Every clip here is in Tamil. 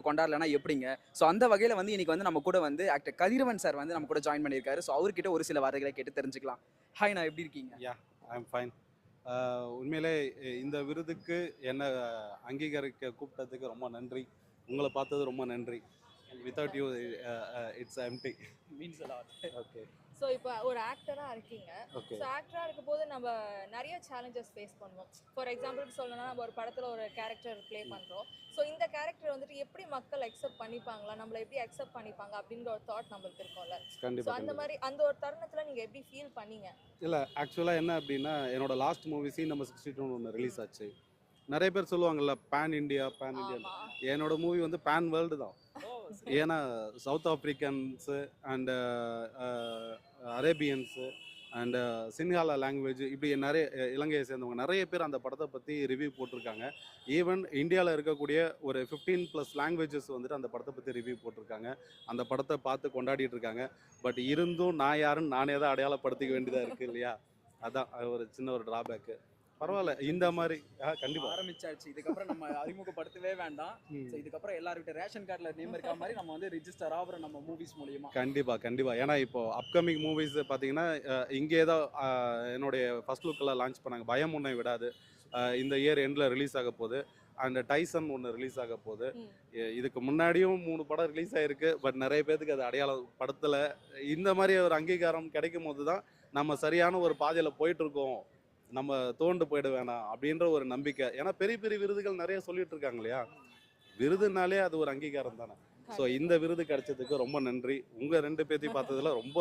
கொண்டாடலன்னா எப்படிங்க? ஸோ அந்த வகையில வந்து இன்னைக்கு வந்து நம்ம கூட வந்து ஆக்டர் கதிரவன் சார் வந்து நம்ம கூட ஜாயின் பண்ணியிருக்காரு. ஸோ அவர்கிட்ட ஒரு சில வார்த்தைகளை கேட்டு தெரிஞ்சுக்கலாம். ஹாய் நான் எப்படி இருக்கீங்க? யா ஐ எம் ஃபைன். உண்மையிலே இந்த விருதுக்கு என்ன அங்கீகரிக்க கூப்பிட்டதுக்கு ரொம்ப நன்றி. உங்களை பார்த்தது ரொம்ப நன்றி. Without you it's empty. Means a lot. Okay so இப்போ ஒரு ஆக்டரா இருக்கீங்க. ஓகே ஸோ ஆக்டரா இருக்கும்போது நம்ம நிறைய சேலஞ்சஸ் ஃபேஸ் பண்ணுவோம். ஃபார் எக்ஸாம்பிளுக்கு சொல்லணும்னா நம்ம ஒரு படத்துல ஒரு கேரக்டர் ப்ளே பண்றோம். ஸோ இந்த கேரக்டர் வந்துட்டு எப்படி மக்கள் அக்செப்ட் பண்ணிப்பாங்களா, நம்மள எப்படி அக்செப்ட் பண்ணிப்பாங்க அப்படின்ற ஒரு தாட் நம்மளுக்கு இருக்கும்ல. ஸோ கண்டிப்பாக அந்த கண்டிப்பாக. மாதிரி அந்த ஒரு தருணத்துல நீங்க எப்படி ஃபீல் பண்ணீங்க? இல்லை ஆக்சுவலாக என்ன அப்படின்னா என்னோட லாஸ்ட் மூவி சீன் நம்பர் 62 ஒன்று ரிலீஸ் ஆச்சு. நிறைய பேர் சொல்லுவாங்கல்ல பேன் இண்டியா பேன் இண்டியா. ஆமா. என்னோட மூவி வந்து பேன் வேர்ல்டு தான். ஏன்னா சவுத் ஆப்ரிக்கன்ஸு அண்டு அரேபியன்ஸு அண்டு சின்ஹாலா லாங்குவேஜ் இப்படி நிறைய இலங்கையை சேர்ந்தவங்க நிறைய பேர் அந்த படத்தை பற்றி ரிவ்யூ போட்டிருக்காங்க. ஈவன் இந்தியாவில் இருக்கக்கூடிய ஒரு 15+ லாங்குவேஜஸ் வந்துட்டு அந்த படத்தை பற்றி ரிவ்யூ போட்டிருக்காங்க. அந்த படத்தை பார்த்து கொண்டாடிட்டு இருக்காங்க. பட் இருந்தும் நான் யாருன்னு நானே தான் அடையாளப்படுத்திக்க வேண்டியதாக இருக்குது இல்லையா? அதான் அது ஒரு சின்ன ஒரு ட்ராபேக்கு. பரவாயில்ல இந்த மாதிரி கண்டிப்பாக ஆரம்பிச்சாச்சு. இதுக்கப்புறம் நம்ம அறிமுகப்படுத்தவே வேண்டாம். ஸோ இதுக்கப்புறம் எல்லார்கிட்ட ரேஷன் கார்டில் நேம் இருக்க மாதிரி நம்ம வந்து ரிஜிஸ்டர் ஆகிறோம் நம்ம மூவிஸ் மூலியமா. கண்டிப்பாக ஏன்னா இப்போ அப்கமிங் மூவிஸ் பார்த்தீங்கன்னா இங்கே தான் என்னுடைய ஃபர்ஸ்ட் லுக்கெல்லாம் லான்ச் பண்ணாங்க. பயம் உன்னை விடாது இந்த இயர் எண்டில் ரிலீஸ் ஆக போகுது. அண்ட் டைசன் ஒன்று ரிலீஸ் ஆக போகுது. இதுக்கு முன்னாடியும் 3 படம் ரிலீஸ் ஆகிருக்கு. பட் நிறைய பேருக்கு அது அடையாளம் படத்தில் இந்த மாதிரி ஒரு அங்கீகாரம் கிடைக்கும் போது தான் நம்ம சரியான ஒரு பாதையில் போயிட்டுருக்கோம், நம்ம தோண்டு போயிட வேணாம் அப்படின்ற ஒரு நம்பிக்கை. ஏன்னா பெரிய பெரிய விருதுகள் நிறைய சொல்லிட்டு இருக்காங்க இல்லையா? விருதுனாலே அது ஒரு அங்கீகாரம் தானே. ஸோ இந்த விருது கிடைச்சதுக்கு ரொம்ப நன்றி. உங்கள் 2 பேர்த்தையும் பார்த்ததுல ரொம்ப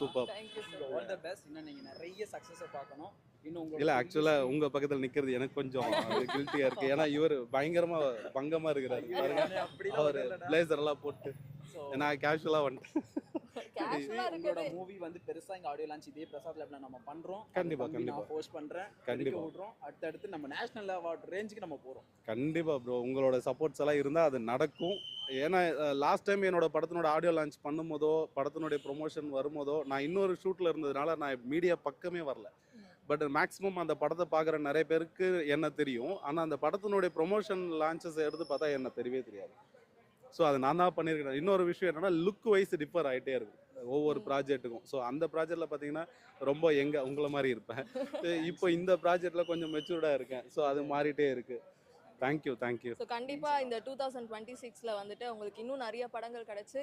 super. Thank you sir. All the best. இன்னும் நீங்க நிறைய சக்ஸஸை பார்க்கணும். இன்னும் இல்லை உங்களோட ஆக்சுவலாக உங்கள் பக்கத்தில் நிற்கிறது எனக்கு கொஞ்சம் கில்ட்டியாக இருக்குது. ஏன்னா இவர் பயங்கரமாக பங்கமாக இருக்கிறாரு பாருங்க. அவர் பிளேசர்லாம் போட்டு நான் கேஷுவலாக வந்துட்டேன். கேஷுவலா உங்களோட இருக்குது. மூவி வந்து பெருசா இங்க ஆடியோ லான்ச் இதே பிரசாத் லேப்ல நம்ம பண்றோம். கண்டிப்பா, நான் கண்டிப்பா. போஸ்ட் பண்றேன். கண்டிப்பா. கண்டிப்பா விடுறோம். அடுத்து நம்ம நேஷனல் அவார்ட் ரேஞ்சுக்கு நம்ம போறோம். கண்டிப்பாக ப்ரோ, உங்களோட சப்போர்ட்ஸ் எல்லாம் இருந்தால் அது நடக்கும். ஏன்னா லாஸ்ட் டைம் என்னோட படத்தினோட ஆடியோ லான்ச் பண்ணும்போதோ படத்தினுடைய ப்ரொமோஷன் வரும்போதோ நான் இன்னொரு ஷூட்டில் இருந்ததுனால நான் மீடியா பக்கமே வரல. பட் மேக்ஸிமம் அந்த படத்தை பார்க்குற நிறைய பேருக்கு என்ன தெரியும். ஆனால் அந்த படத்தினுடைய ப்ரொமோஷன் லான்ச்சஸ் எடுத்து பார்த்தா என்ன தெரியவே தெரியாது. ஸோ அது நான் தான் பண்ணியிருக்கேன். இன்னொரு விஷயம் என்னென்னா லுக் வைஸ் டிஃபர் ஆகிட்டே இருக்கும் ஒவ்வொரு ப்ராஜெக்ட்டுக்கும். ஸோ அந்த ப்ராஜெக்டில் பார்த்தீங்கன்னா ரொம்ப உங்களை மாதிரி இருப்பேன். இப்போ இந்த ப்ராஜெக்டில் கொஞ்சம் மெச்சூர்டாக இருக்கேன். ஸோ அது மாறிட்டே இருக்குது. தேங்க்யூ. ஸோ கண்டிப்பா இந்த 2026ல வந்துட்டு உங்களுக்கு இன்னும் நிறைய படங்கள் கிடைச்சு